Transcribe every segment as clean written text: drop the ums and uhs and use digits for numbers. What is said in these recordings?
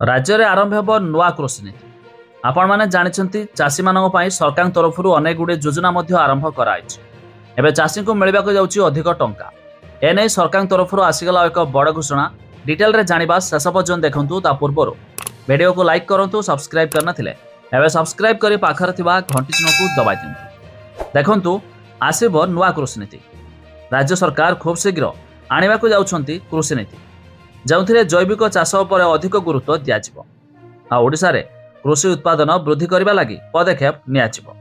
राज्य में आरंभ हो नुआ कृषि नीति। आपण मैंने जानते चाषी मान सरकार तरफ अनेक गुड़े योजना आरंभ कराई। चाषी को मिलवाक जाऊँगी अधिक टंका। एने सरकार तरफ आसीगला एक बड़ घोषणा। डिटेल रे जानिबा शेष पर्यंत देखंतु। ता पूर्व वीडियो को लाइक करंतु, सब्सक्राइब करना थिले एबे सब्सक्राइब करी पाखर थिबा घंटी चिन्ह को दबाई दियंतु। देखंतु आसीबो नुआ कृषि नीति। राज्य सरकार खूब शीघ्र आनिबाकु जाउछंती कृषि नीति, जोथिरे जैविक चाष पर अधिक गुरुत्व दियाजिबो आ ओडिसा रे कृषि उत्पादन वृद्धि करबा लागि पदक्षेप नियाजिबो।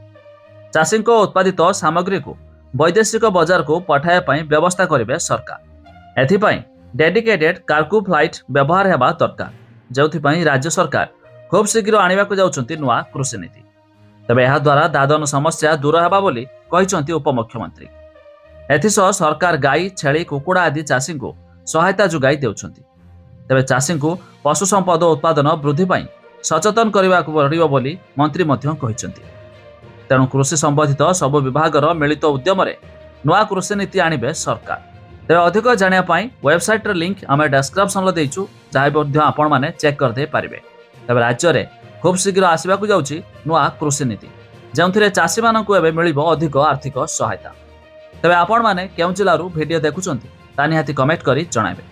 चाषी को उत्पादित सामग्री को वैदेशिक बाजार को पठाया पई व्यवस्था करिवे सरकार। एथिपई डेडिकेटेड कार्गो फ्लाइट व्यवहार हेबा दरकार, जोथिपई राज्य सरकार खूब शीघ्र आनिबाकु जाउछंती नुआ कृषि नीति। तबे एहा द्वारा दादन समस्या दूर हेबा बोली कहिसंती उपमुख्यमंत्री। एथिसह सरकार गाई, छेली, कुकुड़ा आदि चाषी को सहायता जोगाई देउछंती। तबे चाषी को पशु संपद उत्पादन वृद्धि पाई सचेतन करबाकु पड़िबो बोली मंत्री मध्य कहिसंती। तेणु कृषि संबंधित सब विभागर मिलित उद्यम रे नुआ कृषि नीति आनिबे सरकार। तेरे अधिक जानिया पाई वेबसाइट रे लिंक आमे डिस्क्रिप्शन रे देइछु, जाय मध्य आपण माने चेक कर दे पारिबे। तबे राज्य रे खूब शीघ्र आसीबाकु जाउछि नुआ कृषि नीति, जोंथिरे चाषी मानकु एबे मिलिबो अधिक आर्थिक सहायता। तबे आपण माने केउ जिल्लारू वीडियो देखुचंती ता निहाती कमेंट करी जणाइबे।